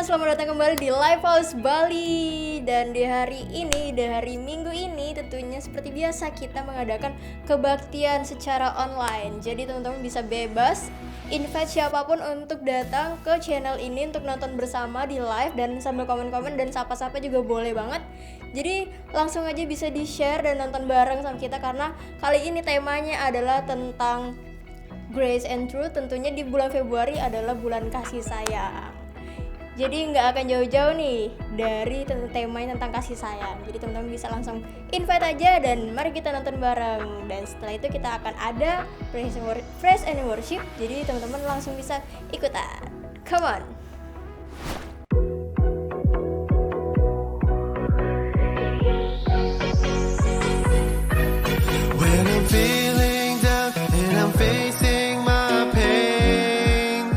selamat datang kembali di Live House Bali. Dan di hari Minggu ini tentunya seperti biasa kita mengadakan kebaktian secara online. Jadi teman-teman bisa bebas invite siapapun untuk datang ke channel ini untuk nonton bersama di live dan sambil komen-komen dan sapa-sapa juga boleh banget. Jadi langsung aja bisa di-share dan nonton bareng sama kita karena kali ini temanya adalah tentang Grace and Truth. Tentunya di bulan Februari adalah bulan kasih sayang. Jadi nggak akan jauh-jauh nih dari temanya tentang kasih sayang. Jadi teman-teman bisa langsung invite aja dan mari kita nonton bareng. Dan setelah itu kita akan ada praise and worship. Jadi teman-teman langsung bisa ikutan. Come on. When I'm feeling down and I'm facing my pain,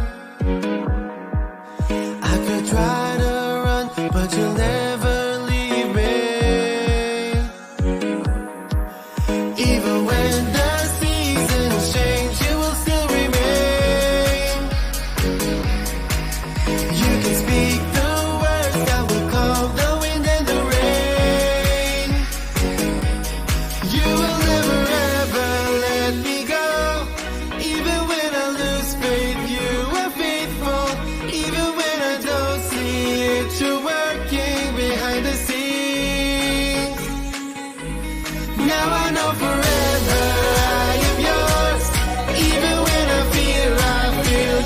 I could try to run, but you'll never leave me. Even when the seasons change, you will still remain. You can speak the words that will calm the wind and the rain. You will never ever let me go. Even when I lose faith, you are faithful. Even when I don't see it, you're working behind the scenes. Now I know forever I am yours. Even when I feel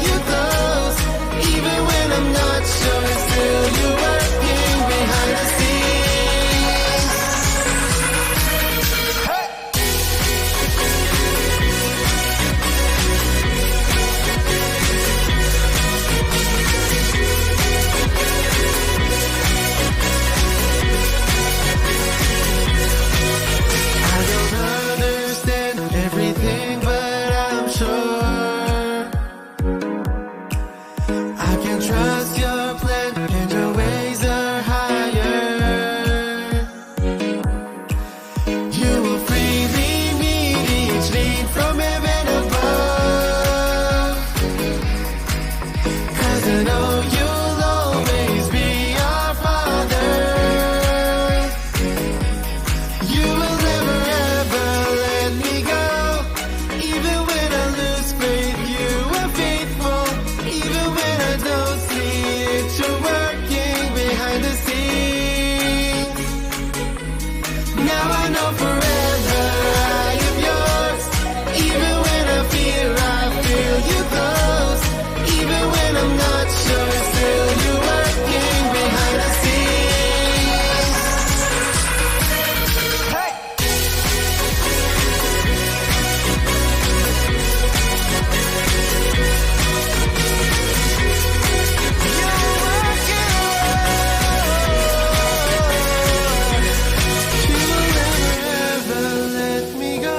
you close. Even when I'm not sure, still you're working behind the scenes. I don't understand everything, but I'm sure I can trust your plan and your ways are higher. You will freely meet each need from heaven above. 'Cause I know you'll always be our Father. You will never ever let me go. Even when I lose faith, you are faithful. Even when I don't see it, you're working behind the scenes. Now I know forever I am yours. Even when I feel you close. Even when I'm not sure, still you're working behind the scenes. Hey! You will never ever let me go.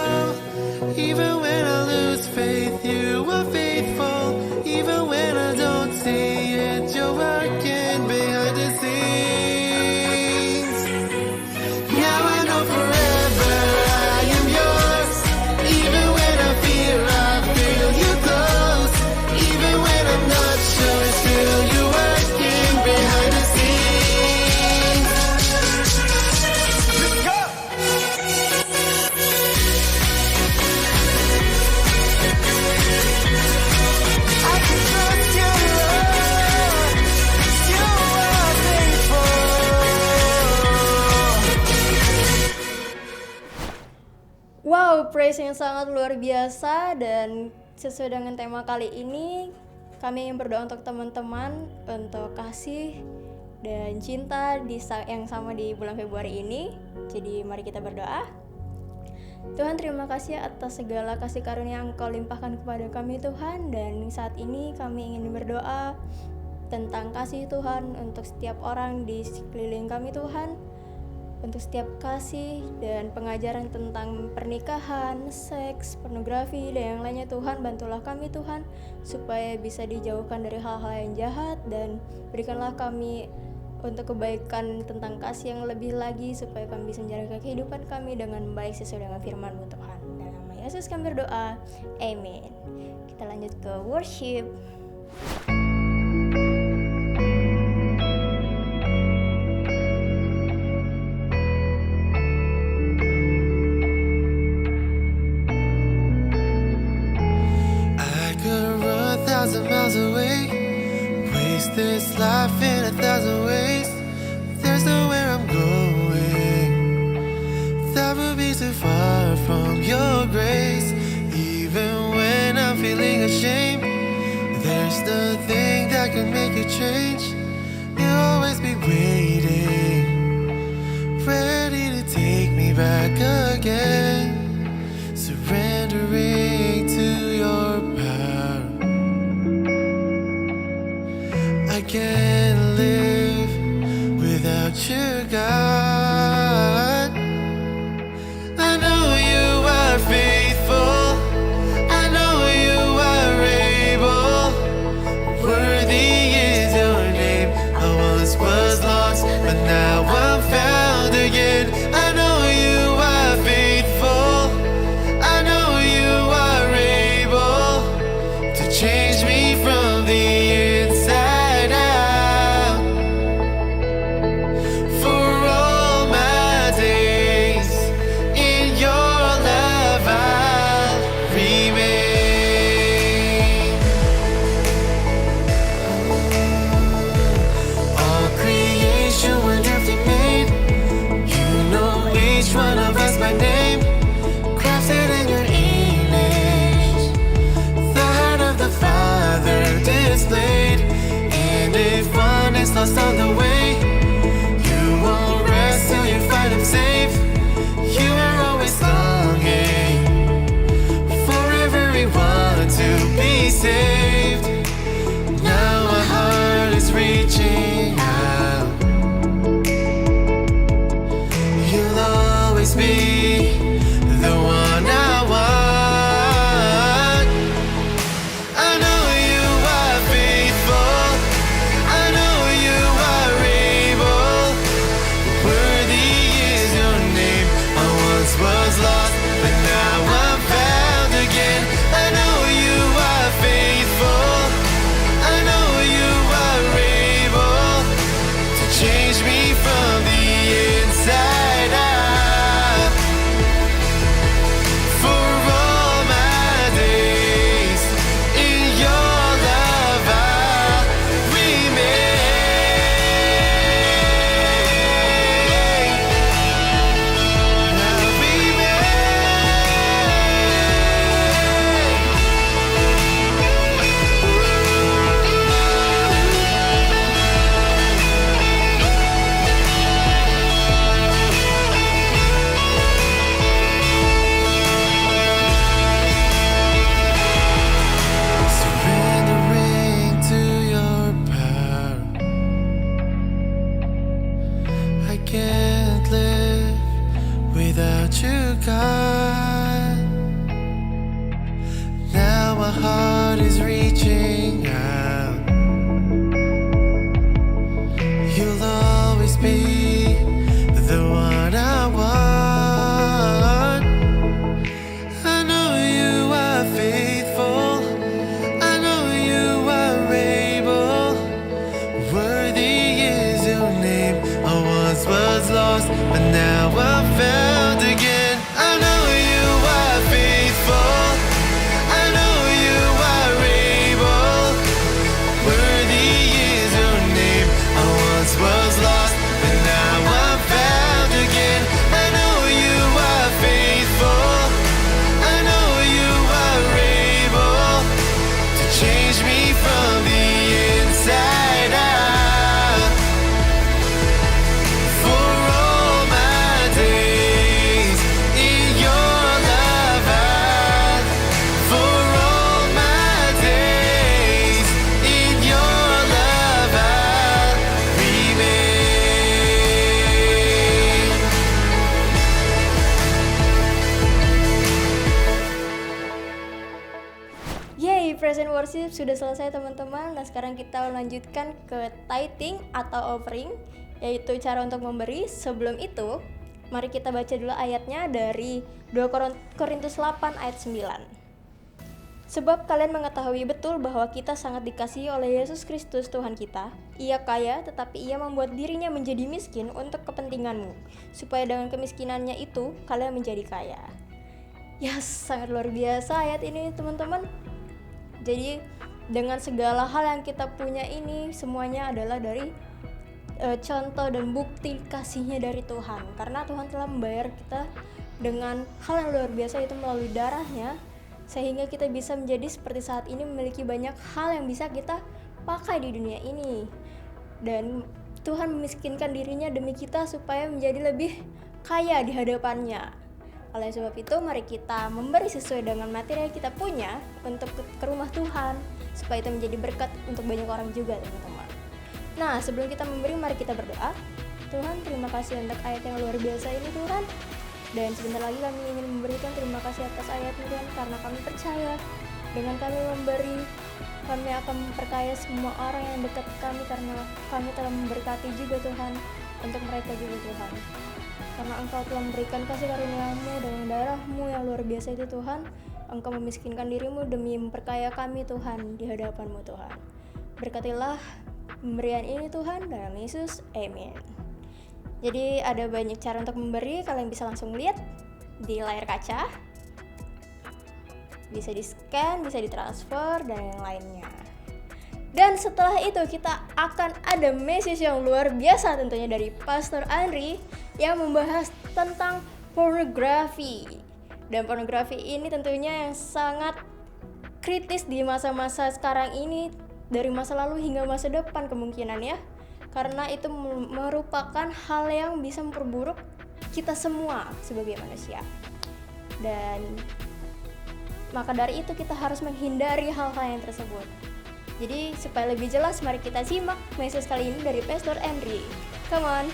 Even when I lose faith, you are faithful. Even when I don't see it, you're working behind the scenes. Now I know forever I am yours. Even when I feel you close. Even when I'm not sure, still you're working behind the scenes. Let's go! I can trust you, Lord. You are faithful. Wow, praise yang sangat luar biasa. Dan sesuai dengan tema kali ini, kami ingin berdoa untuk teman-teman untuk kasih dan cinta yang sama di bulan Februari ini. Jadi mari kita berdoa. Tuhan, terima kasih atas segala kasih karunia yang Engkau limpahkan kepada kami Tuhan. Dan saat ini kami ingin berdoa tentang kasih Tuhan untuk setiap orang di sekeliling kami Tuhan. Untuk setiap kasih dan pengajaran tentang pernikahan, seks, pornografi, dan yang lainnya Tuhan, bantulah kami Tuhan supaya bisa dijauhkan dari hal-hal yang jahat. Dan berikanlah kami untuk kebaikan tentang kasih yang lebih lagi supaya kami bisa menjalankan kehidupan kami dengan baik sesuai dengan firman-Mu Tuhan. Dalam nama Yesus kami berdoa, amin. Kita lanjut ke worship. miles away. Waste this life in 1,000 ways. There's nowhere I'm going that would be too far from your grace. Even when I'm feeling ashamed, there's nothing that can make you change. You'll always be waiting, ready to take me back again. Surrendering to your power. I can't live without you, God. I know you are faithful. I know you are able. Worthy is your name. I once was lost, but now I'm found again. I know you are faithful. I know you are able to change me from the inside out. For all my days in your love I'll remain. All creation wonderfully made. You know each one of us by name. Crafted in your image. The heart of the Father displayed. And if one is lost on the way, you won't rest till you find him safe. You are always longing for everyone to be saved. Now my heart is reaching out. You'll always be the one I want. I know you are faithful. I know you are able. Worthy is your name. I once was lost, but now I'm found again. I know you are faithful. I know you are able to change me from the inside out. For all my days in your love I'll remain. I'll surrendering to your power. I can't live without you, God. Now my heart is reaching out. You'll always be the one I want. I know you are faithful. I know you are able. Worthy is your name. I once was lost, but now I'm found again. I know you are faithful. I know you are able. Worthy is your name. I once was lost, but now I'm found again. I know you are faithful. I know you are able to change me from the inside out. For all my days in your love I'll. For all my days in your love I'll remain. Yay, present worship sudah selesai teman-teman. Nah sekarang kita lanjutkan ke tithing atau offering, yaitu cara untuk memberi. Sebelum itu, mari kita baca dulu ayatnya dari 2 Korintus 8 ayat 9. Sebab kalian mengetahui betul bahwa kita sangat dikasihi oleh Yesus Kristus Tuhan kita. Ia kaya, tetapi ia membuat dirinya menjadi miskin untuk kepentinganmu, supaya dengan kemiskinannya itu kalian menjadi kaya. Yes, sangat luar biasa ayat ini teman-teman. Jadi dengan segala hal yang kita punya ini semuanya adalah dari contoh dan bukti kasihnya dari Tuhan, karena Tuhan telah membayar kita dengan hal yang luar biasa itu melalui darahnya, sehingga kita bisa menjadi seperti saat ini, memiliki banyak hal yang bisa kita pakai di dunia ini. Dan Tuhan memiskinkan dirinya demi kita supaya menjadi lebih kaya di hadapannya. Oleh sebab itu mari kita memberi sesuai dengan materi yang kita punya untuk ke rumah Tuhan, supaya itu menjadi berkat untuk banyak orang juga, teman-teman. Nah, sebelum kita memberi, mari kita berdoa. Tuhan, terima kasih untuk ayat yang luar biasa ini, Tuhan. Dan sebentar lagi kami ingin memberikan terima kasih atas ayat ini, Tuhan, karena kami percaya dengan kami memberi, kami akan memperkaya semua orang yang dekat kami, karena kami telah memberkati juga, Tuhan, untuk mereka juga, Tuhan. Karena Engkau telah memberikan kasih karunia-Mu dan darah-Mu yang luar biasa itu, Tuhan. Engkau memiskinkan diri-Mu demi memperkaya kami, Tuhan, di hadapan-Mu, Tuhan. Berkatilah pemberian ini, Tuhan, dalam Yesus, amin. Jadi ada banyak cara untuk memberi, kalian bisa langsung lihat di layar kaca. Bisa di-scan, bisa ditransfer, dan yang lainnya. Dan setelah itu kita akan ada message yang luar biasa tentunya dari Pastor Andri yang membahas tentang pornografi. Dan pornografi ini tentunya yang sangat kritis di masa-masa sekarang ini, dari masa lalu hingga masa depan kemungkinan ya. Karena itu merupakan hal yang bisa memperburuk kita semua sebagai manusia. Dan maka dari itu kita harus menghindari hal-hal yang tersebut. Jadi supaya lebih jelas, mari kita simak message kali ini dari Pastor Andri. Come on.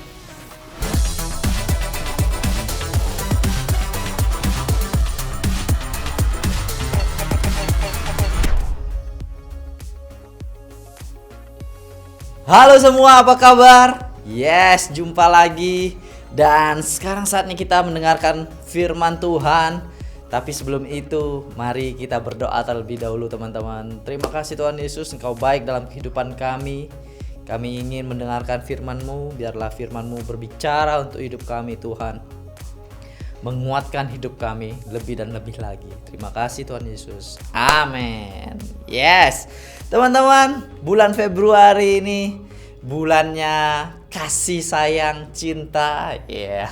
Halo semua, apa kabar? Yes, jumpa lagi. Dan sekarang saatnya kita mendengarkan firman Tuhan. Tapi sebelum itu, mari kita berdoa terlebih dahulu, teman-teman. Terima kasih Tuhan Yesus, Engkau baik dalam kehidupan kami. Kami ingin mendengarkan firman-Mu. Biarlah firman-Mu berbicara untuk hidup kami, Tuhan. Menguatkan hidup kami lebih dan lebih lagi. Terima kasih Tuhan Yesus. Amin. Yes. Teman-teman, bulan Februari ini bulannya kasih sayang cinta ya.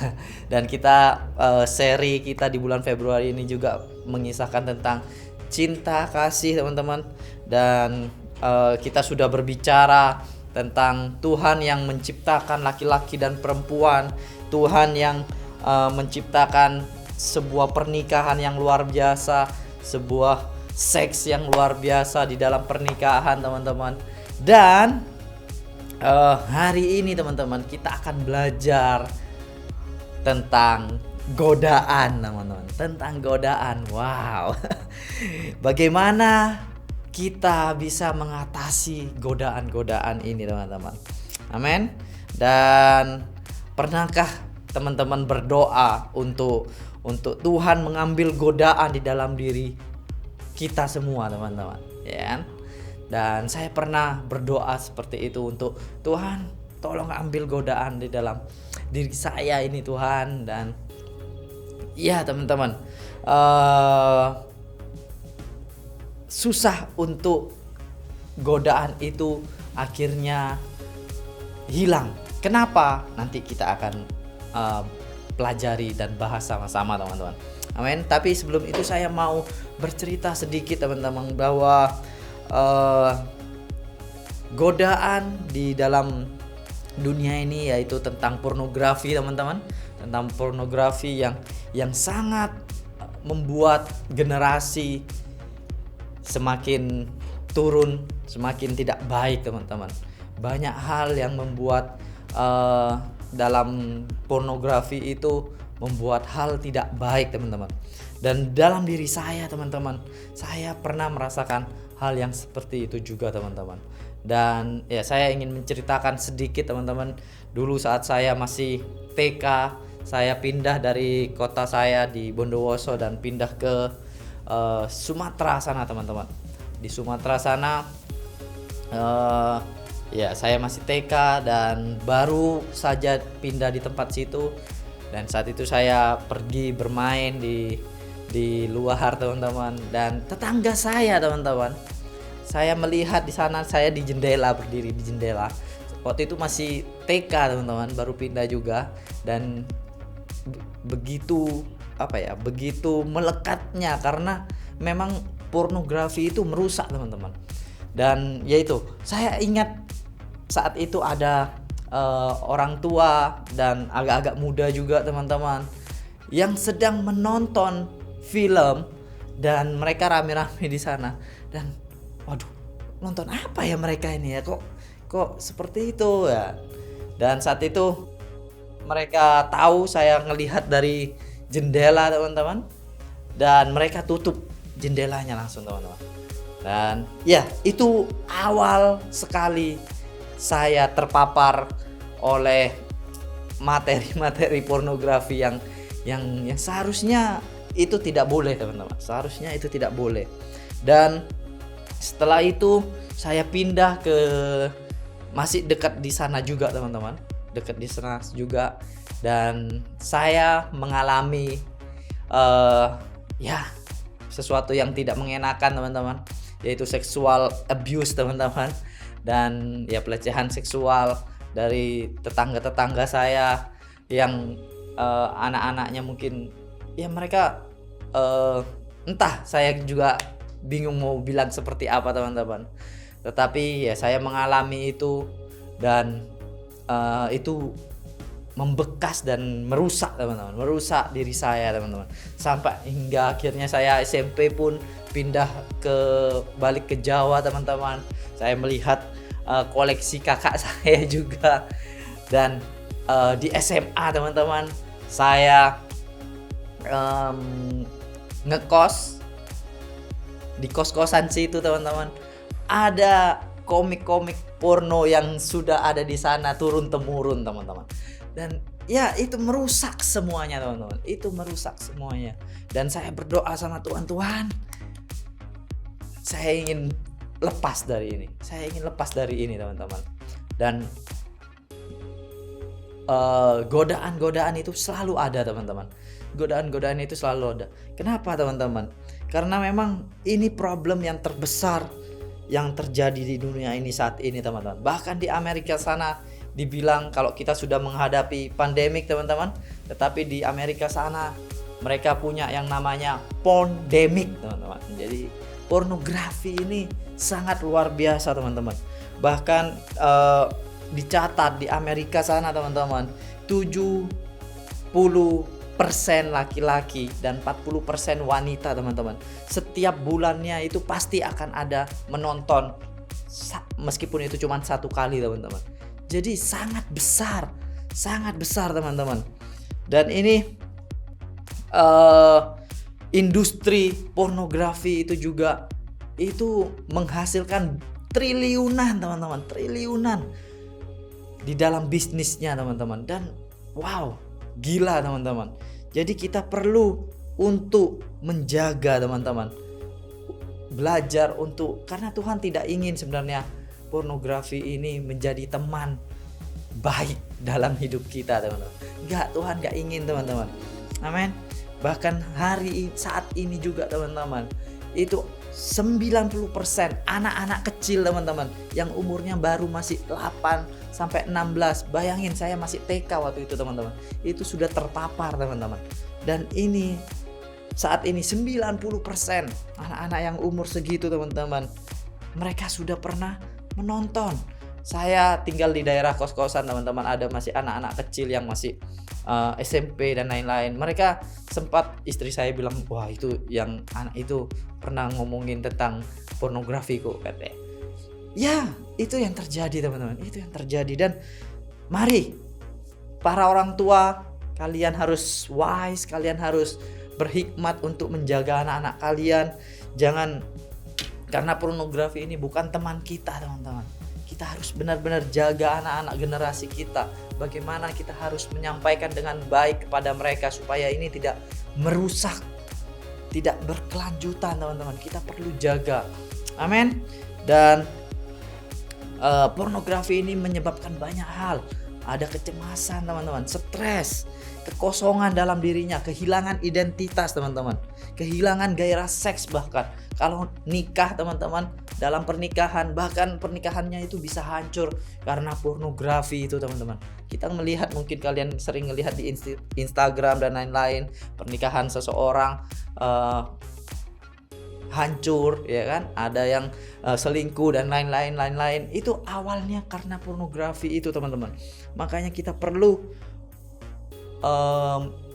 Dan kita seri kita di bulan Februari ini juga mengisahkan tentang cinta kasih, teman-teman. Dan kita sudah berbicara tentang Tuhan yang menciptakan laki-laki dan perempuan, Tuhan yang menciptakan sebuah pernikahan yang luar biasa, sebuah seks yang luar biasa di dalam pernikahan, teman-teman. Dan hari ini, teman-teman, kita akan belajar tentang godaan, teman-teman. Tentang godaan. Wow. Bagaimana kita bisa mengatasi godaan-godaan ini, teman-teman. Amin. Dan pernahkah teman-teman berdoa untuk Tuhan mengambil godaan di dalam diri kita semua, teman-teman, ya. Dan saya pernah berdoa seperti itu untuk Tuhan, tolong ambil godaan di dalam diri saya ini, Tuhan. Dan ya, teman-teman, susah untuk godaan itu akhirnya hilang. Kenapa? Nanti kita akan pelajari dan bahas sama-sama, teman-teman. Amin. Tapi sebelum itu saya mau bercerita sedikit, teman-teman, bahwa godaan di dalam dunia ini yaitu tentang pornografi, teman-teman. Tentang pornografi yang sangat membuat generasi semakin turun, semakin tidak baik, teman-teman. Banyak hal yang membuat dalam pornografi itu membuat hal tidak baik, teman-teman. Dan dalam diri saya, teman-teman, saya pernah merasakan hal yang seperti itu juga, teman-teman. Dan ya, saya ingin menceritakan sedikit, teman-teman. Dulu saat saya masih TK, saya pindah dari kota saya di Bondowoso dan pindah ke Sumatera sana, teman-teman. Di Sumatera sana ya, saya masih TK dan baru saja pindah di tempat situ. Dan saat itu saya pergi bermain di luar, teman-teman. Dan tetangga saya, teman-teman, saya melihat di sana, saya di jendela, berdiri di jendela. Waktu itu masih TK teman-teman, baru pindah juga, dan begitu begitu melekatnya karena memang pornografi itu merusak teman-teman. Dan yaitu saya ingat saat itu ada orang tua dan agak-agak muda juga teman-teman yang sedang menonton film, dan mereka rame-rame di sana. Dan waduh, nonton apa ya mereka ini ya, kok seperti itu ya. Dan saat itu mereka tahu saya ngelihat dari jendela teman-teman, dan mereka tutup jendelanya langsung teman-teman. Dan ya, itu awal sekali saya terpapar oleh materi-materi pornografi yang seharusnya itu tidak boleh teman-teman. Seharusnya itu tidak boleh. Dan setelah itu saya pindah ke masih dekat di sana juga teman-teman. Dekat di sana juga, dan saya mengalami sesuatu yang tidak mengenakan teman-teman, yaitu sexual abuse teman-teman. Dan ya, pelecehan seksual dari tetangga-tetangga saya yang anak-anaknya mungkin ya mereka entah, saya juga bingung mau bilang seperti apa teman-teman. Tetapi ya saya mengalami itu, dan itu membekas dan merusak teman-teman, merusak diri saya teman-teman. Sampai hingga akhirnya saya SMP pun balik ke Jawa teman-teman. Saya melihat koleksi kakak saya juga. Dan di SMA teman-teman, saya ngekos di kos-kosan situ teman-teman. Ada komik-komik porno yang sudah ada di sana turun temurun teman-teman. Dan ya, itu merusak semuanya teman-teman. Itu merusak semuanya. Dan saya berdoa sama Tuhan, saya ingin lepas dari ini. Saya ingin lepas dari ini teman-teman. Dan godaan-godaan itu selalu ada teman-teman. Godaan-godaan itu selalu ada. Kenapa teman-teman? Karena memang ini problem yang terbesar yang terjadi di dunia ini saat ini teman-teman. Bahkan di Amerika sana dibilang kalau kita sudah menghadapi pandemik teman-teman, tetapi di Amerika sana mereka punya yang namanya porndemic teman-teman. Jadi pornografi ini sangat luar biasa teman-teman. Bahkan dicatat di Amerika sana teman-teman, 70% laki-laki dan 40% wanita teman-teman. Setiap bulannya itu pasti akan ada menonton, meskipun itu cuma satu kali teman-teman. Jadi sangat besar teman-teman. Dan ini industri pornografi itu juga itu menghasilkan triliunan teman-teman, triliunan di dalam bisnisnya teman-teman. Dan wow, gila teman-teman. Jadi kita perlu untuk menjaga teman-teman, belajar karena Tuhan tidak ingin sebenarnya pornografi ini menjadi teman baik dalam hidup kita teman-teman. Tuhan gak ingin teman-teman. Amin. Bahkan saat ini juga teman-teman, itu 90% anak-anak kecil teman-teman, yang umurnya baru masih 8 sampai 16. Bayangin, saya masih TK waktu itu teman-teman. Itu sudah terpapar teman-teman. Dan ini saat ini 90% anak-anak yang umur segitu teman-teman, mereka sudah pernah menonton. Saya tinggal di daerah kos-kosan teman-teman, ada masih anak-anak kecil yang masih SMP dan lain-lain. Mereka sempat, istri saya bilang, wah itu yang anak itu pernah ngomongin tentang pornografi kok katanya. Ya, itu yang terjadi teman-teman, itu yang terjadi. Dan mari para orang tua, kalian harus wise, kalian harus berhikmat untuk menjaga anak-anak kalian. Jangan, karena pornografi ini bukan teman kita teman-teman. Kita harus benar-benar jaga anak-anak generasi kita. Bagaimana kita harus menyampaikan dengan baik kepada mereka supaya ini tidak merusak, tidak berkelanjutan teman-teman. Kita perlu jaga. Amin. Dan pornografi ini menyebabkan banyak hal. Ada kecemasan teman-teman, stres, kekosongan dalam dirinya, kehilangan identitas teman-teman, kehilangan gairah seks. Bahkan kalau nikah teman-teman, dalam pernikahan, bahkan pernikahannya itu bisa hancur karena pornografi itu teman-teman. Kita melihat, mungkin kalian sering melihat di Instagram dan lain-lain, pernikahan seseorang hancur, ya kan, ada yang selingkuh dan lain-lain. Itu awalnya karena pornografi itu teman-teman. Makanya kita perlu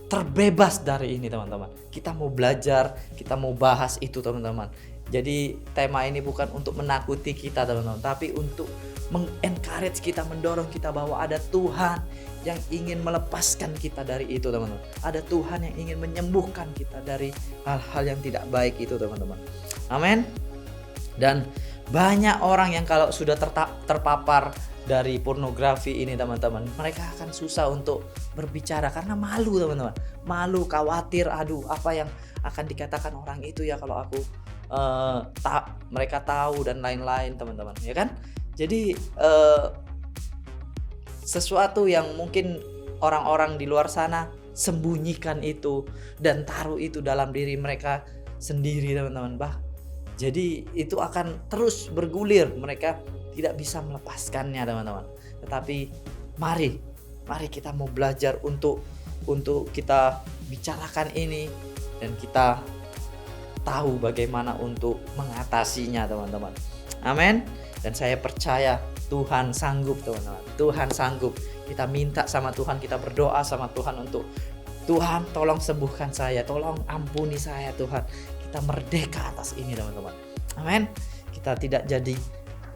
terbebas dari ini teman-teman. Kita mau belajar, kita mau bahas itu teman-teman. Jadi tema ini bukan untuk menakuti kita teman-teman, tapi untuk mengencourage kita, mendorong kita bahwa ada Tuhan yang ingin melepaskan kita dari itu teman-teman. Ada Tuhan yang ingin menyembuhkan kita dari hal-hal yang tidak baik itu teman-teman. Amin. Dan banyak orang yang kalau sudah terpapar dari pornografi ini teman-teman, mereka akan susah untuk berbicara karena malu teman-teman. Malu, khawatir, aduh apa yang akan dikatakan orang itu ya kalau aku mereka tahu dan lain-lain teman-teman, ya kan? Jadi sesuatu yang mungkin orang-orang di luar sana sembunyikan itu dan taruh itu dalam diri mereka sendiri teman-teman. Jadi itu akan terus bergulir, mereka tidak bisa melepaskannya teman-teman. Tetapi mari kita mau belajar untuk kita bicarakan ini dan kita tahu bagaimana untuk mengatasinya teman-teman. Amin. Dan saya percaya Tuhan sanggup teman-teman. Tuhan sanggup. Kita minta sama Tuhan, kita berdoa sama Tuhan untuk Tuhan tolong sembuhkan saya, tolong ampuni saya Tuhan. Kita merdeka atas ini teman-teman. Amin. Kita tidak jadi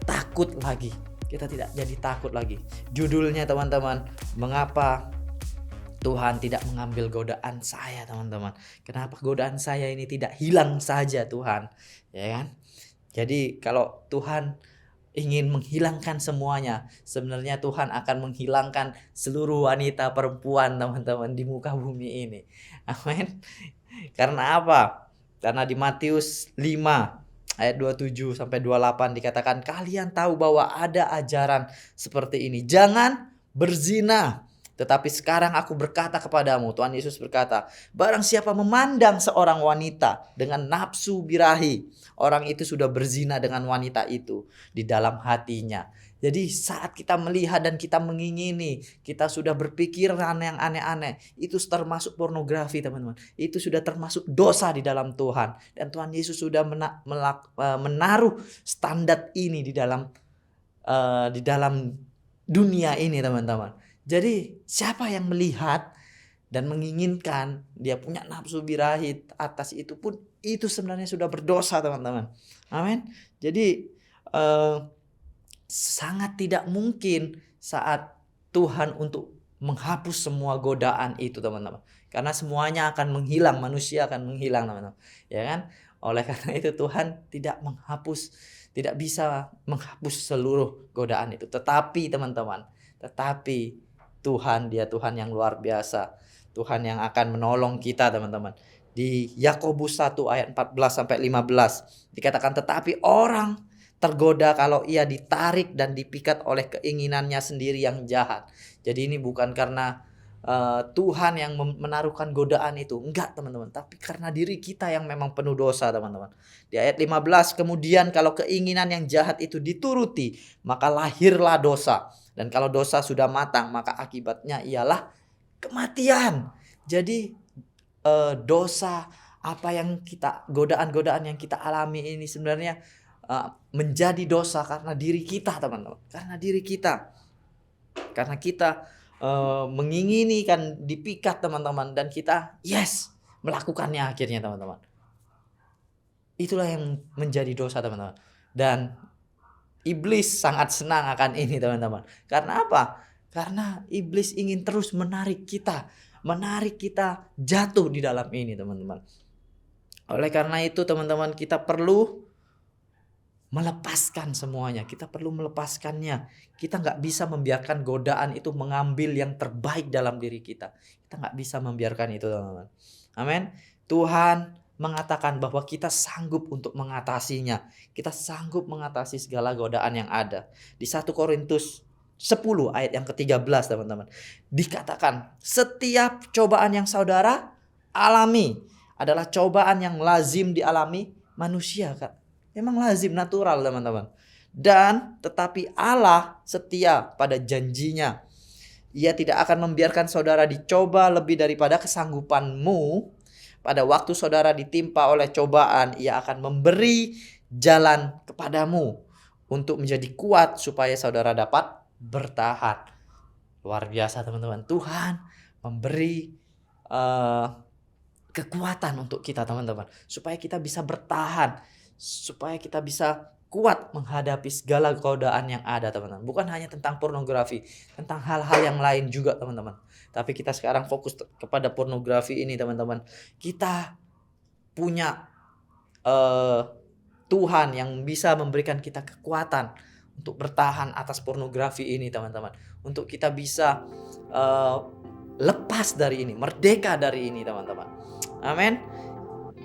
takut lagi. Kita tidak jadi takut lagi. Judulnya teman-teman, mengapa Tuhan tidak mengambil godaan saya teman-teman. Kenapa godaan saya ini tidak hilang saja Tuhan, ya kan? Jadi kalau Tuhan ingin menghilangkan semuanya, sebenarnya Tuhan akan menghilangkan seluruh wanita perempuan teman-teman di muka bumi ini. Amin. Karena apa? Karena di Matius 5 ayat 27 sampai 28 dikatakan, kalian tahu bahwa ada ajaran seperti ini, jangan berzina. Tetapi sekarang aku berkata kepadamu, Tuhan Yesus berkata, barang siapa memandang seorang wanita dengan nafsu birahi, orang itu sudah berzina dengan wanita itu di dalam hatinya. Jadi saat kita melihat dan kita mengingini, kita sudah berpikiran yang aneh-aneh, itu termasuk pornografi teman-teman. Itu sudah termasuk dosa di dalam Tuhan. Dan Tuhan Yesus sudah menaruh standar ini di dalam dunia ini teman-teman. Jadi siapa yang melihat dan menginginkan, dia punya nafsu birahi atas itu pun, itu sebenarnya sudah berdosa teman-teman. Amin. Jadi sangat tidak mungkin saat Tuhan untuk menghapus semua godaan itu teman-teman. Karena semuanya akan menghilang, manusia akan menghilang teman-teman. Ya kan? Oleh karena itu Tuhan tidak bisa menghapus seluruh godaan itu. Tetapi teman-teman, Tuhan, dia Tuhan yang luar biasa. Tuhan yang akan menolong kita teman-teman. Di Yakobus 1 ayat 14 sampai 15 dikatakan, tetapi orang tergoda kalau ia ditarik dan dipikat oleh keinginannya sendiri yang jahat. Jadi ini bukan karena Tuhan yang menaruhkan godaan itu, enggak teman-teman, tapi karena diri kita yang memang penuh dosa teman-teman. Di ayat 15, kemudian kalau keinginan yang jahat itu dituruti, maka lahirlah dosa. Dan kalau dosa sudah matang, maka akibatnya ialah kematian. Jadi dosa apa yang godaan-godaan yang kita alami ini sebenarnya menjadi dosa karena diri kita teman-teman. Karena diri kita. Karena kita mengingini kan dipikat teman-teman, dan kita melakukannya akhirnya teman-teman. Itulah yang menjadi dosa teman-teman. Dan iblis sangat senang akan ini teman-teman. Karena apa? Karena iblis ingin terus menarik kita jatuh di dalam ini teman-teman. Oleh karena itu teman-teman, kita perlu melepaskan semuanya. Kita perlu melepaskannya. Kita gak bisa membiarkan godaan itu mengambil yang terbaik dalam diri kita. Kita gak bisa membiarkan itu teman-teman. Amin. Tuhan mengatakan bahwa kita sanggup untuk mengatasinya. Kita sanggup mengatasi segala godaan yang ada. Di 1 Korintus 10 ayat yang ke-13 teman-teman, dikatakan setiap cobaan yang saudara alami adalah cobaan yang lazim dialami manusia kan. Memang lazim, natural teman-teman. Dan tetapi Allah setia pada janjinya. Ia tidak akan membiarkan saudara dicoba lebih daripada kesanggupanmu. Pada waktu saudara ditimpa oleh cobaan, ia akan memberi jalan kepadamu untuk menjadi kuat supaya saudara dapat bertahan. Luar biasa teman-teman. Tuhan memberi kekuatan untuk kita teman-teman. Supaya kita bisa bertahan. Supaya kita bisa kuat menghadapi segala godaan yang ada teman-teman. Bukan hanya tentang pornografi, tentang hal-hal yang lain juga teman-teman. Tapi kita sekarang fokus kepada pornografi ini teman-teman. Kita punya Tuhan yang bisa memberikan kita kekuatan untuk bertahan atas pornografi ini teman-teman. Untuk kita bisa lepas dari ini, merdeka dari ini teman-teman. Amin.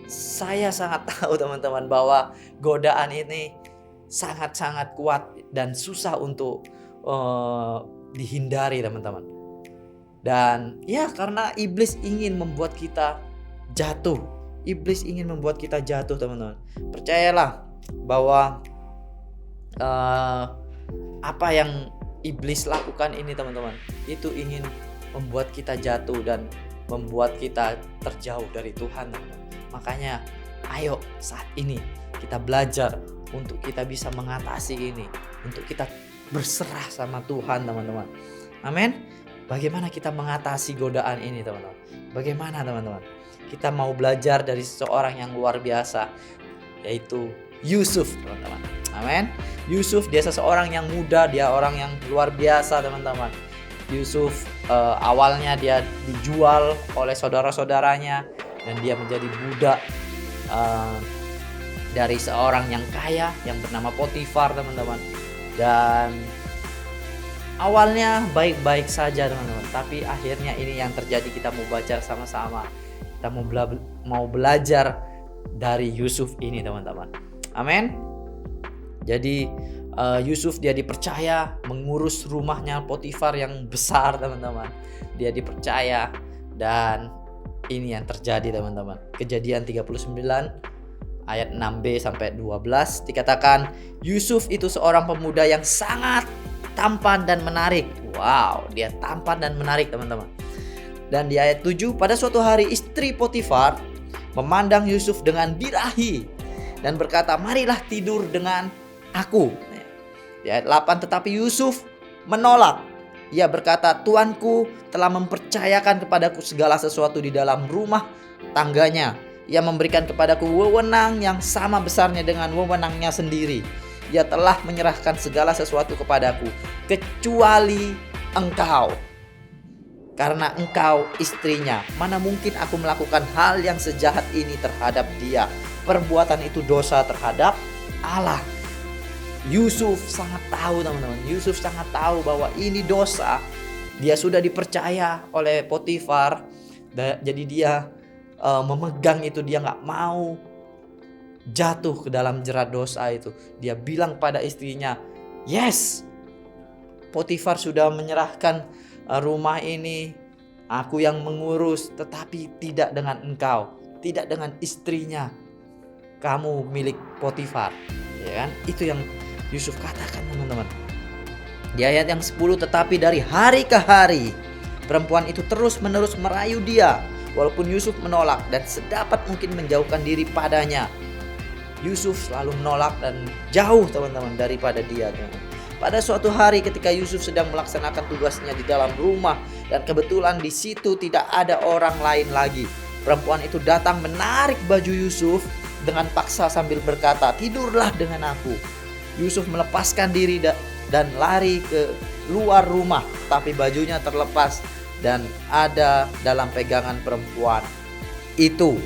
Saya sangat tahu teman-teman bahwa godaan ini sangat-sangat kuat dan susah untuk dihindari teman-teman. Dan ya karena iblis ingin membuat kita jatuh. Iblis ingin membuat kita jatuh teman-teman. Percayalah bahwa apa yang iblis lakukan ini teman-teman, itu ingin membuat kita jatuh dan membuat kita terjauh dari Tuhan teman-teman. Makanya ayo saat ini kita belajar untuk kita bisa mengatasi ini, untuk kita berserah sama Tuhan teman-teman. Amin. Bagaimana kita mengatasi godaan ini teman-teman? Bagaimana teman-teman? Kita mau belajar dari seseorang yang luar biasa, yaitu Yusuf teman-teman. Amin. Yusuf dia seseorang yang muda, dia orang yang luar biasa teman-teman. Yusuf awalnya dia dijual oleh saudara-saudaranya dan dia menjadi budak dari seorang yang kaya yang bernama Potifar teman-teman. Dan awalnya baik-baik saja teman-teman, tapi akhirnya ini yang terjadi. Kita mau baca sama-sama, kita mau belajar dari Yusuf ini teman-teman. Amin. Jadi Yusuf dia dipercaya mengurus rumahnya Potifar yang besar teman-teman. Dia dipercaya dan ini yang terjadi teman-teman. Kejadian 39 ayat 6b sampai 12 dikatakan Yusuf itu seorang pemuda yang sangat tampan dan menarik. Wow, dia tampan dan menarik teman-teman. Dan di ayat 7, pada suatu hari istri Potifar memandang Yusuf dengan birahi dan berkata, marilah tidur dengan aku. Di ayat 8, tetapi Yusuf menolak. Ia berkata, tuanku telah mempercayakan kepadaku segala sesuatu di dalam rumah tangganya. Ia memberikan kepadaku wewenang yang sama besarnya dengan wewenangnya sendiri. Ia telah menyerahkan segala sesuatu kepadaku, kecuali engkau. Karena engkau istrinya, mana mungkin aku melakukan hal yang sejahat ini terhadap dia. Perbuatan itu dosa terhadap Allah. Yusuf sangat tahu teman-teman. Yusuf sangat tahu bahwa ini dosa. Dia sudah dipercaya oleh Potifar. Jadi dia memegang itu, dia gak mau jatuh ke dalam jerat dosa itu. Dia bilang pada istrinya, yes, Potifar sudah menyerahkan rumah ini, aku yang mengurus, tetapi tidak dengan engkau, tidak dengan istrinya. Kamu milik Potifar, ya kan? Itu yang Yusuf katakan teman-teman. Di ayat yang 10, tetapi dari hari ke hari perempuan itu terus-menerus merayu dia, walaupun Yusuf menolak dan sedapat mungkin menjauhkan diri padanya. Yusuf selalu menolak dan jauh teman-teman daripada dia. Pada suatu hari ketika Yusuf sedang melaksanakan tugasnya di dalam rumah dan kebetulan di situ tidak ada orang lain lagi, perempuan itu datang menarik baju Yusuf dengan paksa sambil berkata, tidurlah dengan aku. Yusuf melepaskan diri dan lari ke luar rumah, tapi bajunya terlepas dan ada dalam pegangan perempuan itu.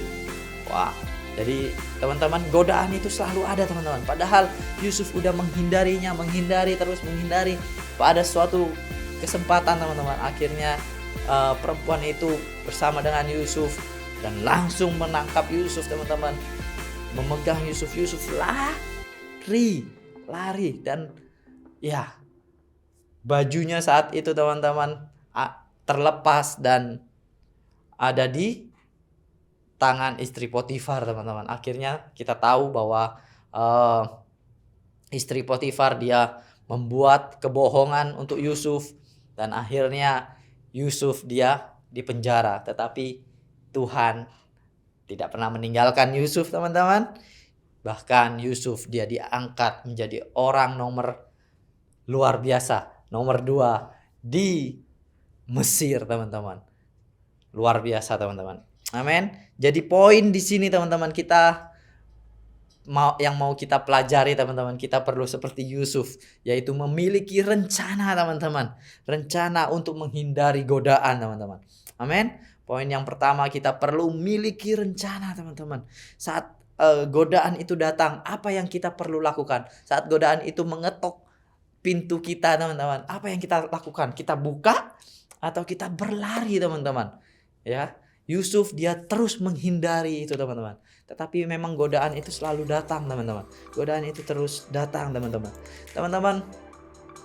Wah, jadi teman-teman, godaan itu selalu ada teman-teman. Padahal Yusuf udah menghindari. Pada suatu kesempatan teman-teman, akhirnya perempuan itu bersama dengan Yusuf dan langsung menangkap Yusuf teman-teman, memegang Yusuf. Yusuf lari dan ya bajunya saat itu teman-teman terlepas dan ada di tangan istri Potifar teman-teman. Akhirnya kita tahu bahwa eh, istri Potifar, dia membuat kebohongan untuk Yusuf dan akhirnya Yusuf dia dipenjara. Tetapi Tuhan tidak pernah meninggalkan Yusuf, teman-teman. Bahkan Yusuf dia diangkat menjadi orang nomor luar biasa, nomor 2 di Mesir, teman-teman. Luar biasa, teman-teman. Amin. Jadi poin di sini, teman-teman, yang mau kita pelajari, teman-teman, kita perlu seperti Yusuf, yaitu memiliki rencana, teman-teman. Rencana untuk menghindari godaan, teman-teman. Amin. Poin yang pertama, kita perlu memiliki rencana, teman-teman. Saat godaan itu datang, apa yang kita perlu lakukan? Saat godaan itu mengetok pintu kita, teman-teman, apa yang kita lakukan? Kita buka atau kita berlari, teman-teman? Ya, Yusuf dia terus menghindari itu, teman-teman. Tetapi memang godaan itu selalu datang, teman-teman. Godaan itu terus datang, teman-teman. Teman-teman,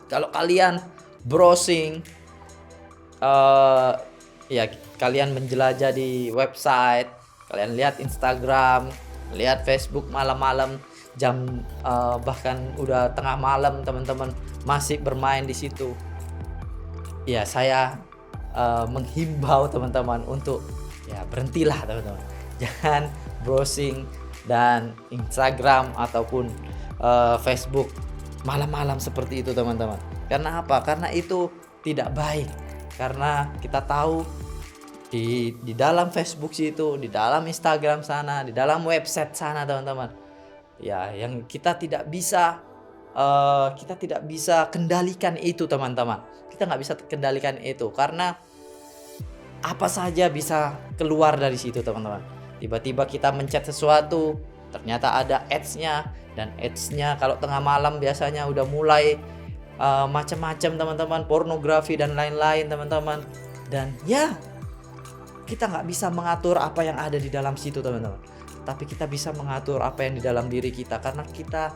kalau kalian browsing, ya kalian menjelajah di website, kalian lihat Instagram, lihat Facebook malam-malam, jam bahkan udah tengah malam, teman-teman masih bermain di situ. Ya, saya menghimbau teman-teman untuk ya berhentilah, teman-teman. Jangan browsing dan Instagram ataupun Facebook malam-malam seperti itu, teman-teman. Karena apa? Karena itu tidak baik. Karena kita tahu di dalam Facebook situ, di dalam Instagram sana, di dalam website sana, teman-teman, ya yang kita tidak bisa kendalikan itu, teman-teman. Kita nggak bisa kendalikan itu karena apa saja bisa keluar dari situ, teman-teman. Tiba-tiba kita mencet sesuatu, ternyata ada ads-nya, dan ads-nya kalau tengah malam biasanya udah mulai macam-macam, teman-teman, pornografi dan lain-lain, teman-teman. Dan ya, kita nggak bisa mengatur apa yang ada di dalam situ, teman-teman. Tapi kita bisa mengatur apa yang di dalam diri kita, karena kita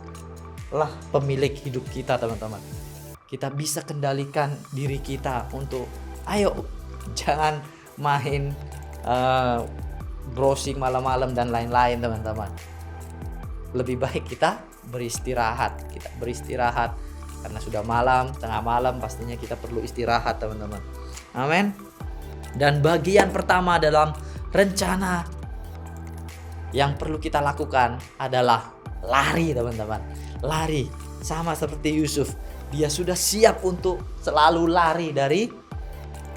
lah pemilik hidup kita, teman-teman. Kita bisa kendalikan diri kita untuk, ayo jangan main browsing malam-malam dan lain-lain, teman-teman. Lebih baik kita beristirahat. Karena sudah malam, tengah malam, pastinya kita perlu istirahat, teman-teman. Amin. Dan bagian pertama dalam rencana yang perlu kita lakukan adalah lari, teman-teman. Lari, sama seperti Yusuf. Dia sudah siap untuk selalu lari dari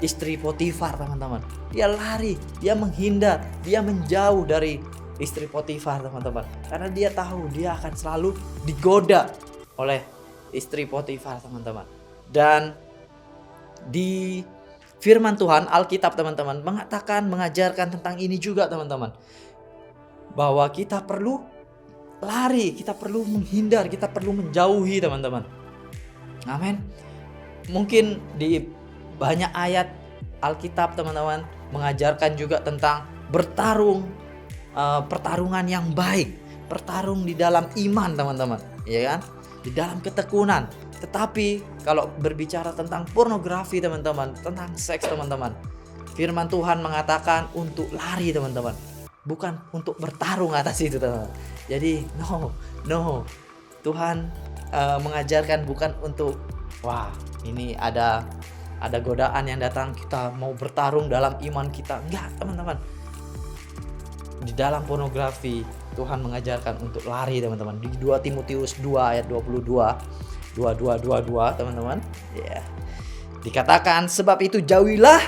istri Potifar, teman-teman. Dia lari, dia menghindar, dia menjauh dari istri Potifar, teman-teman. Karena dia tahu dia akan selalu digoda oleh istri Potifar, teman-teman. Dan di firman Tuhan, Alkitab, teman-teman, mengajarkan tentang ini juga, teman-teman. Bahwa kita perlu lari, kita perlu menghindar, kita perlu menjauhi, teman-teman. Amin. Mungkin di banyak ayat Alkitab, teman-teman, mengajarkan juga tentang bertarung, pertarungan yang baik, bertarung di dalam iman, teman-teman, ya kan? Di dalam ketekunan. Tetapi kalau berbicara tentang pornografi, teman-teman, tentang seks, teman-teman, firman Tuhan mengatakan untuk lari, teman-teman, bukan untuk bertarung atas itu, teman-teman. Jadi no, Tuhan mengajarkan bukan untuk wah ini ada godaan yang datang, kita mau bertarung dalam iman kita. Enggak, teman-teman. Di dalam pornografi Tuhan mengajarkan untuk lari, teman-teman. Di 2 Timotius 2 ayat 22, teman-teman. Ya. Dikatakan, sebab itu jauhilah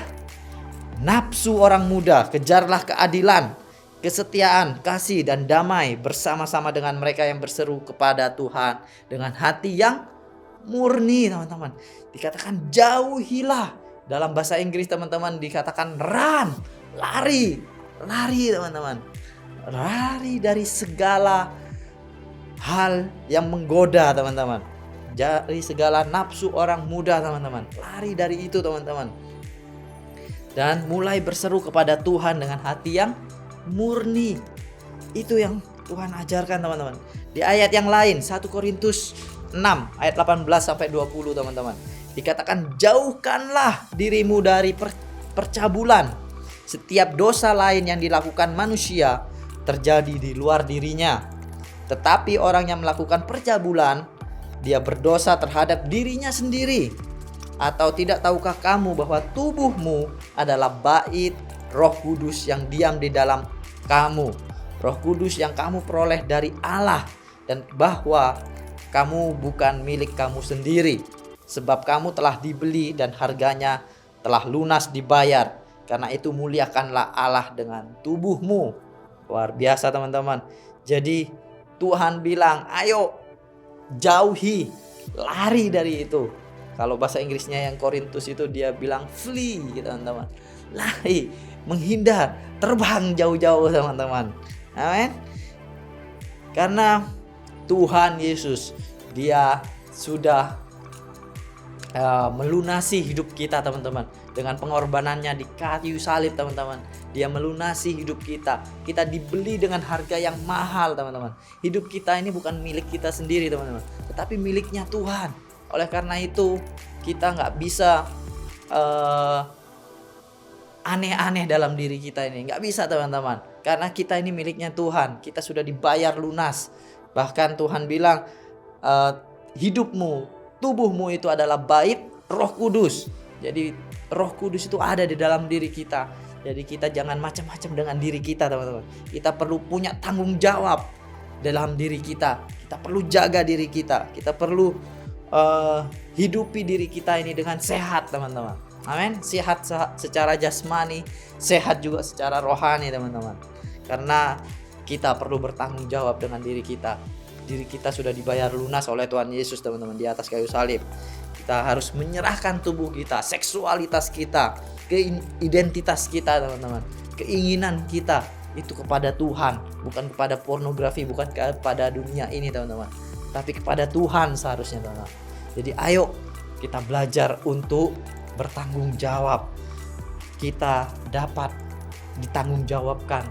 nafsu orang muda, kejarlah keadilan, kesetiaan, kasih, dan damai bersama-sama dengan mereka yang berseru kepada Tuhan dengan hati yang murni, teman-teman. Dikatakan jauhilah. Dalam bahasa Inggris, teman-teman, dikatakan run, lari, teman-teman. Lari dari segala hal yang menggoda, teman-teman. Dari segala nafsu orang muda, teman-teman. Lari dari itu, teman-teman. Dan mulai berseru kepada Tuhan dengan hati yang murni. Itu yang Tuhan ajarkan, teman-teman. Di ayat yang lain, 1 Korintus 6 ayat 18 sampai 20, teman-teman. Dikatakan jauhkanlah dirimu dari percabulan. Setiap dosa lain yang dilakukan manusia terjadi di luar dirinya, Tetapi orang yang melakukan percabulan, dia berdosa terhadap dirinya sendiri. Atau tidak tahukah kamu bahwa tubuhmu adalah bait Roh Kudus yang diam di dalam kamu, Roh Kudus yang kamu peroleh dari Allah, dan bahwa kamu bukan milik kamu sendiri, sebab kamu telah dibeli dan harganya telah lunas dibayar. Karena itu muliakanlah Allah dengan tubuhmu. Luar biasa teman-teman. Jadi Tuhan bilang, ayo jauhi, lari dari itu. Kalau bahasa Inggrisnya yang Korintus itu dia bilang flee gitu teman-teman. Lari, menghindar, terbang jauh-jauh teman-teman. Amin. Karena Tuhan Yesus dia sudah melunasi hidup kita teman-teman. Dengan pengorbanannya di kayu salib teman-teman, dia melunasi hidup kita. Kita dibeli dengan harga yang mahal teman-teman. Hidup kita ini bukan milik kita sendiri teman-teman, tetapi miliknya Tuhan. Oleh karena itu kita gak bisa aneh-aneh dalam diri kita ini. Gak bisa teman-teman, karena kita ini miliknya Tuhan. Kita sudah dibayar lunas. Bahkan Tuhan bilang hidupmu, tubuhmu itu adalah bait Roh Kudus. Jadi Roh Kudus itu ada di dalam diri kita. Jadi kita jangan macam-macam dengan diri kita teman-teman. Kita perlu punya tanggung jawab dalam diri kita. Kita perlu jaga diri kita. Kita perlu hidupi diri kita ini dengan sehat teman-teman. Amin. Sehat secara jasmani, sehat juga secara rohani teman-teman. Karena kita perlu bertanggung jawab dengan diri kita. Diri kita sudah dibayar lunas oleh Tuhan Yesus teman-teman di atas kayu salib. Kita harus menyerahkan tubuh kita, seksualitas kita, identitas kita teman-teman, keinginan kita itu kepada Tuhan, bukan kepada pornografi, bukan kepada dunia ini teman-teman, tapi kepada Tuhan seharusnya teman-teman. Jadi ayo kita belajar untuk bertanggung jawab. Kita dapat ditanggungjawabkan,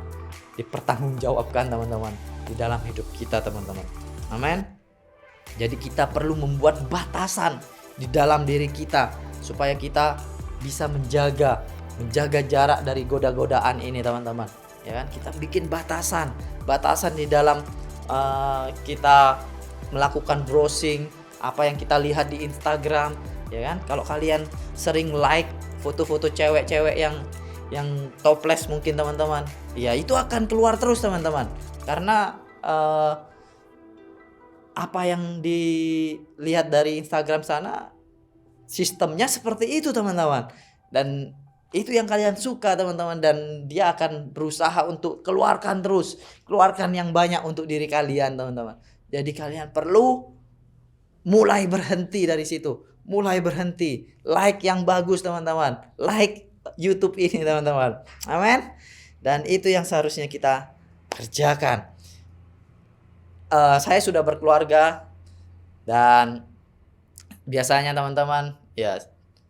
dipertanggungjawabkan teman-teman di dalam hidup kita teman-teman. Amin. Jadi kita perlu membuat batasan di dalam diri kita supaya kita bisa menjaga jarak dari goda-godaan ini teman-teman. Ya kan? Kita bikin batasan di dalam kita melakukan browsing apa yang kita lihat di Instagram, ya kan? Kalau kalian sering like foto-foto cewek-cewek yang topless mungkin teman-teman, ya itu akan keluar terus teman-teman. Karena apa yang dilihat dari Instagram sana sistemnya seperti itu teman-teman, dan itu yang kalian suka teman-teman, dan dia akan berusaha untuk keluarkan yang banyak untuk diri kalian teman-teman. Jadi kalian perlu mulai berhenti dari situ, mulai berhenti like yang bagus teman-teman, like YouTube ini teman-teman. Amin. Dan itu yang seharusnya kita kerjakan. Saya sudah berkeluarga, dan biasanya teman-teman, ya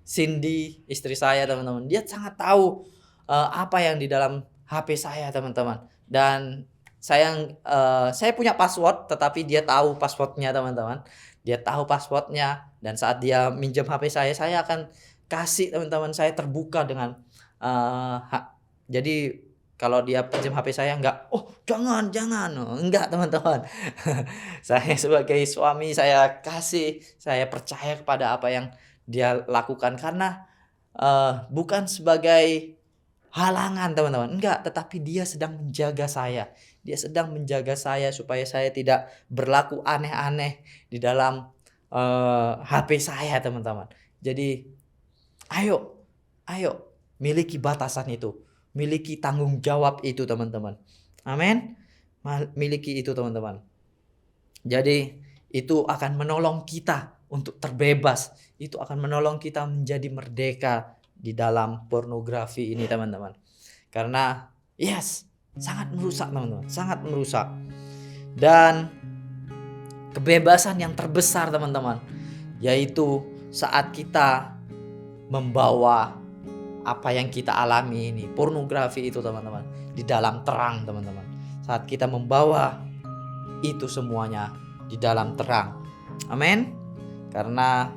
Cindy istri saya teman-teman, dia sangat tahu apa yang di dalam HP saya teman-teman. Dan saya punya password, tetapi dia tahu passwordnya teman-teman. Dia tahu passwordnya, dan saat dia minjem HP saya akan kasih teman-teman, saya terbuka dengan jadi kalau dia pinjam HP saya enggak, oh jangan, enggak teman-teman. Saya sebagai suami saya percaya kepada apa yang dia lakukan, karena bukan sebagai halangan teman-teman, enggak, tetapi dia sedang menjaga saya. Dia sedang menjaga saya supaya saya tidak berlaku aneh-aneh di dalam HP saya teman-teman. Jadi ayo miliki batasan itu, miliki tanggung jawab itu teman-teman. Amin. Miliki itu teman-teman. Jadi itu akan menolong kita untuk terbebas. Itu akan menolong kita menjadi merdeka di dalam pornografi ini teman-teman. Karena sangat merusak teman-teman, sangat merusak. Dan kebebasan yang terbesar teman-teman, yaitu saat kita membawa apa yang kita alami ini, pornografi itu teman-teman, di dalam terang teman-teman. Saat kita membawa itu semuanya di dalam terang. Amin. Karena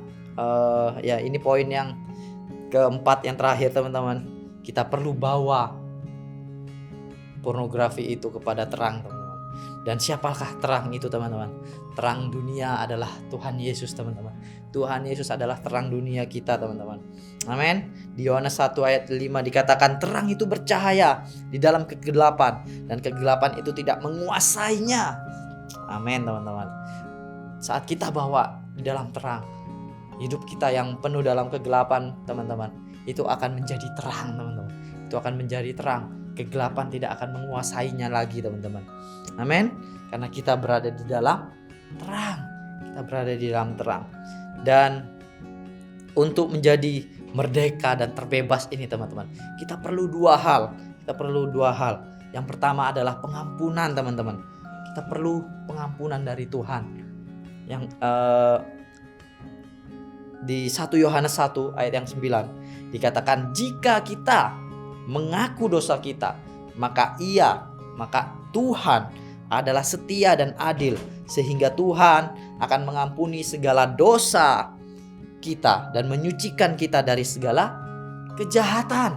ini poin yang keempat yang terakhir teman-teman. Kita perlu bawa pornografi itu kepada terang teman-teman. Dan siapakah terang itu teman-teman? Terang dunia adalah Tuhan Yesus teman-teman. Tuhan Yesus adalah terang dunia kita teman-teman. Amin. Di Yohanes 1 ayat 5 dikatakan terang itu bercahaya di dalam kegelapan dan kegelapan itu tidak menguasainya. Amin teman-teman. Saat kita bawa di dalam terang, hidup kita yang penuh dalam kegelapan teman-teman, itu akan menjadi terang teman-teman. Itu akan menjadi terang. Kegelapan tidak akan menguasainya lagi teman-teman. Amin. Karena kita berada di dalam terang. Kita berada di dalam terang. Dan untuk menjadi merdeka dan terbebas ini teman-teman, kita perlu dua hal. Yang pertama adalah pengampunan teman-teman. Kita perlu pengampunan dari Tuhan. Yang di 1 Yohanes 1 ayat yang 9 dikatakan jika kita mengaku dosa kita, maka Tuhan adalah setia dan adil sehingga Tuhan akan mengampuni segala dosa kita dan menyucikan kita dari segala kejahatan.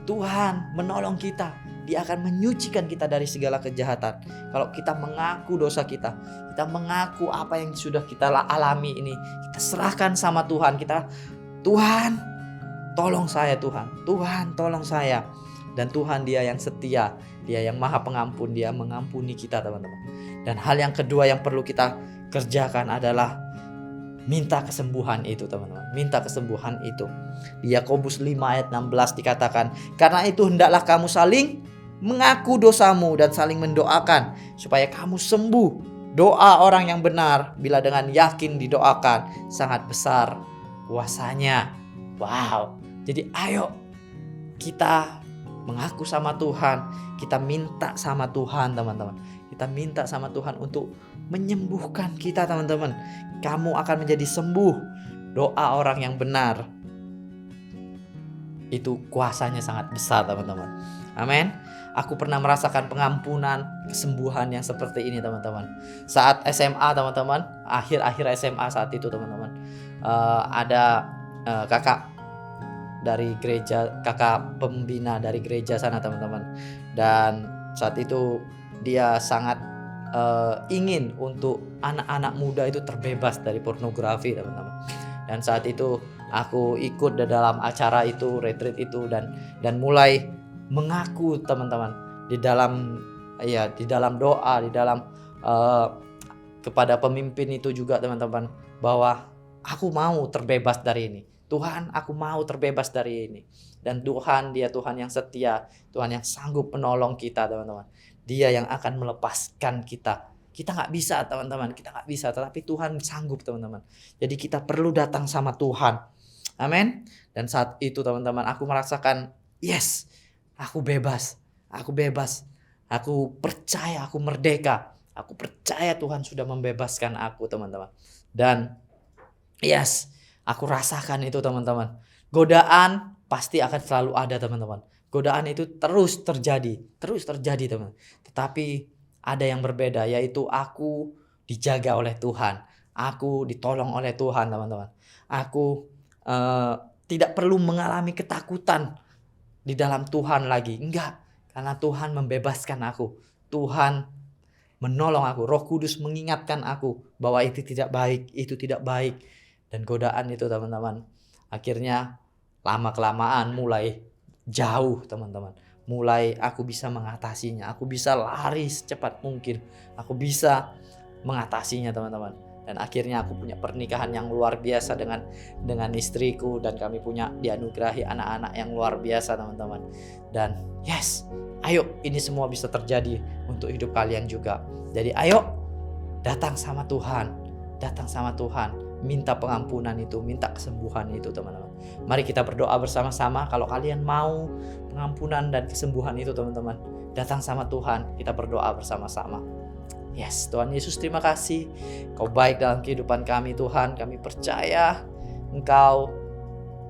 Tuhan menolong kita, Dia akan menyucikan kita dari segala kejahatan. Kalau kita mengaku dosa kita mengaku apa yang sudah kita alami ini, kita serahkan sama Tuhan. Tuhan tolong saya Tuhan tolong saya. Dan Tuhan Dia yang setia, Dia yang maha pengampun, Dia mengampuni kita teman-teman. Dan hal yang kedua yang perlu kita kerjakan adalah minta kesembuhan itu teman-teman. Minta kesembuhan itu. Di Yakobus 5 ayat 16 dikatakan, karena itu hendaklah kamu saling mengaku dosamu dan saling mendoakan supaya kamu sembuh. Doa orang yang benar bila dengan yakin didoakan sangat besar kuasanya. Wow. Jadi ayo kita mengaku sama Tuhan, kita minta sama Tuhan teman-teman. Kita minta sama Tuhan untuk menyembuhkan kita teman-teman. Kamu akan menjadi sembuh. Doa orang yang benar itu kuasanya sangat besar teman-teman. Amin. Aku pernah merasakan pengampunan, kesembuhan yang seperti ini teman-teman. Saat SMA teman-teman, akhir-akhir SMA saat itu teman-teman, ada kakak dari gereja, kakak pembina dari gereja sana teman-teman. Dan saat itu dia sangat ingin untuk anak-anak muda itu terbebas dari pornografi teman-teman. Dan saat itu aku ikut dalam acara itu, retreat itu, dan mulai mengaku teman-teman di dalam doa, di dalam kepada pemimpin itu juga teman-teman, bahwa aku mau terbebas dari ini. Tuhan, aku mau terbebas dari ini. Dan Tuhan, Dia Tuhan yang setia, Tuhan yang sanggup menolong kita teman-teman. Dia yang akan melepaskan kita. Kita gak bisa teman-teman, kita gak bisa, tetapi Tuhan sanggup teman-teman. Jadi kita perlu datang sama Tuhan. Amin. Dan saat itu teman-teman, aku merasakan, yes, aku bebas. Aku percaya, aku merdeka. Aku percaya Tuhan sudah membebaskan aku teman-teman. Dan yes, aku rasakan itu teman-teman. Godaan pasti akan selalu ada teman-teman. Godaan itu terus terjadi teman. Tetapi ada yang berbeda, yaitu aku dijaga oleh Tuhan. Aku ditolong oleh Tuhan teman-teman. Aku tidak perlu mengalami ketakutan di dalam Tuhan lagi. Enggak, karena Tuhan membebaskan aku. Tuhan menolong aku. Roh Kudus mengingatkan aku bahwa itu tidak baik. Dan godaan itu teman-teman, akhirnya lama-kelamaan mulai jauh teman-teman. Mulai aku bisa mengatasinya. Aku bisa lari secepat mungkin. Aku bisa mengatasinya teman-teman. Dan akhirnya aku punya pernikahan yang luar biasa dengan istriku. Dan kami punya dianugerahi anak-anak yang luar biasa teman-teman. Dan yes, ayo ini semua bisa terjadi untuk hidup kalian juga. Jadi ayo datang sama Tuhan. Minta pengampunan itu, minta kesembuhan itu teman-teman. Mari kita berdoa bersama-sama. Kalau kalian mau pengampunan dan kesembuhan itu teman-teman, datang sama Tuhan. Kita berdoa bersama-sama. Yes, Tuhan Yesus, terima kasih. Kau baik dalam kehidupan kami Tuhan. Kami percaya Engkau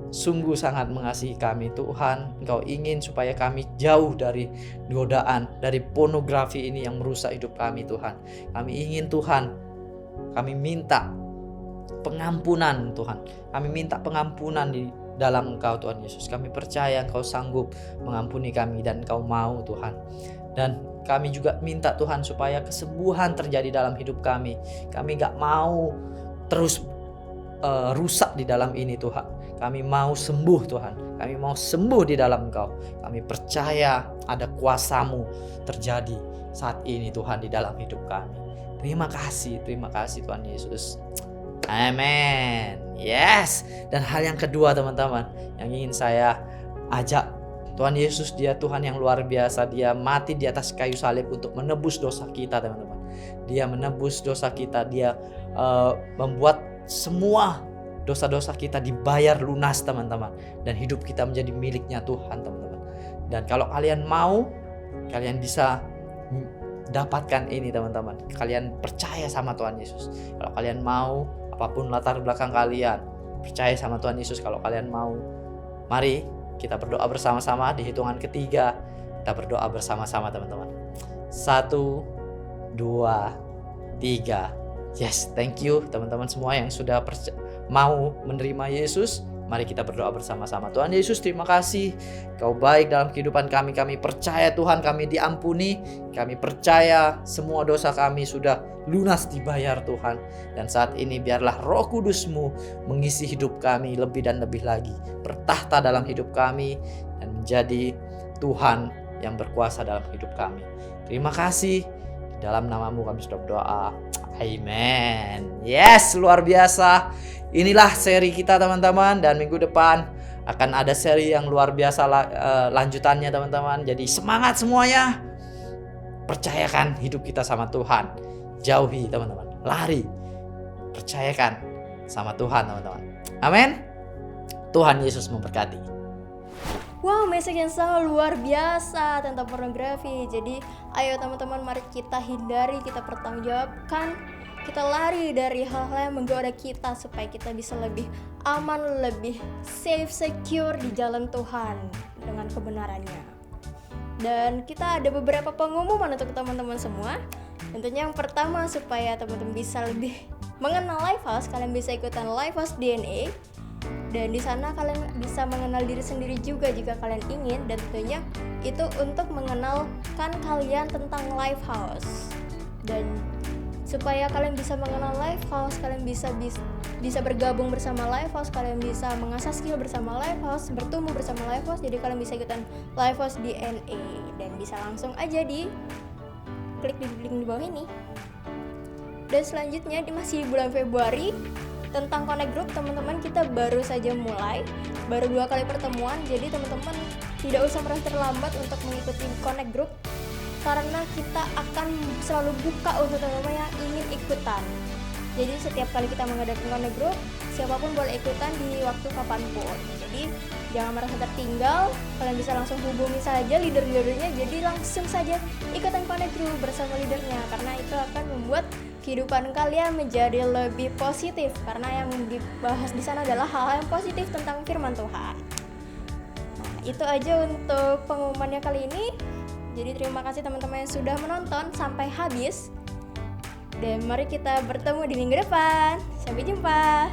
sungguh sangat mengasihi kami Tuhan. Engkau ingin supaya kami jauh dari godaan, dari pornografi ini yang merusak hidup kami Tuhan. Kami ingin Tuhan, kami minta pengampunan Tuhan. Kami minta pengampunan di dalam Engkau Tuhan Yesus. Kami percaya Engkau sanggup mengampuni kami dan Engkau mau Tuhan. Dan kami juga minta Tuhan supaya kesembuhan terjadi dalam hidup kami. Kami gak mau terus rusak di dalam ini Tuhan. Kami mau sembuh Tuhan. Kami mau sembuh di dalam Engkau. Kami percaya ada kuasa-Mu terjadi saat ini Tuhan di dalam hidup kami. Terima kasih Tuhan Yesus. Amin. Yes. Dan hal yang kedua teman-teman, yang ingin saya ajak, Tuhan Yesus dia Tuhan yang luar biasa. Dia mati di atas kayu salib untuk menebus dosa kita teman-teman. Dia menebus dosa kita. Dia membuat semua dosa-dosa kita dibayar lunas teman-teman. Dan hidup kita menjadi miliknya Tuhan teman-teman. Dan kalau kalian mau, kalian bisa dapatkan ini teman-teman. Kalian percaya sama Tuhan Yesus. Kalau kalian mau, apapun latar belakang kalian, percaya sama Tuhan Yesus. Kalau kalian mau, mari kita berdoa bersama-sama. Di hitungan ketiga kita berdoa bersama-sama teman-teman. 1, 2, 3. Yes, thank you teman-teman semua yang sudah mau menerima Yesus. Mari kita berdoa bersama-sama. Tuhan Yesus, terima kasih. Kau baik dalam kehidupan kami. Kami percaya Tuhan, kami diampuni. Kami percaya semua dosa kami sudah lunas dibayar Tuhan. Dan saat ini biarlah Roh Kudus-Mu mengisi hidup kami lebih dan lebih lagi. Bertahta dalam hidup kami dan menjadi Tuhan yang berkuasa dalam hidup kami. Terima kasih. Di dalam nama-Mu kami sudah berdoa. Amen. Yes, luar biasa. Inilah seri kita teman-teman, dan minggu depan akan ada seri yang luar biasa lanjutannya teman-teman. Jadi semangat semuanya. Percayakan hidup kita sama Tuhan. Jauhi teman-teman, lari. Percayakan sama Tuhan teman-teman. Amin. Tuhan Yesus memberkati. Wow, message yang sangat luar biasa tentang pornografi. Jadi ayo teman-teman, mari kita hindari, kita pertanggungjawabkan, kita lari dari hal-hal yang menggoda kita supaya kita bisa lebih aman, lebih safe, secure di jalan Tuhan dengan kebenarannya. Dan kita ada beberapa pengumuman untuk teman-teman semua. Tentunya yang pertama, supaya teman-teman bisa lebih mengenal Lifehouse, kalian bisa ikutan Lifehouse DNA. Dan di sana kalian bisa mengenal diri sendiri juga jika kalian ingin, dan tentunya itu untuk mengenalkan kalian tentang Lifehouse. Dan supaya kalian bisa mengenal Lifehouse, kalian bisa bergabung bersama Lifehouse, kalian bisa mengasah skill bersama Lifehouse, bertumbuh bersama Lifehouse. Jadi kalian bisa ikutan Lifehouse DNA dan bisa langsung aja klik di link di bawah ini. Dan selanjutnya masih di bulan Februari, tentang Connect Group teman-teman, kita baru saja mulai, baru 2 kali pertemuan. Jadi teman-teman tidak usah merasa terlambat untuk mengikuti Connect Group, karena kita akan selalu buka untuk teman-teman yang ingin ikutan. Jadi setiap kali kita mengadakan Connect Group, siapapun boleh ikutan di waktu kapanpun. Jadi jangan merasa tertinggal, kalian bisa langsung hubungi saja leader-leadernya. Jadi langsung saja ikutan Connect Group bersama leadernya, karena itu akan membuat kehidupan kalian menjadi lebih positif, karena yang dibahas di sana adalah hal-hal yang positif tentang firman Tuhan. Nah, itu aja untuk pengumumannya kali ini. Jadi terima kasih teman-teman yang sudah menonton sampai habis. Dan mari kita bertemu di minggu depan. Sampai jumpa.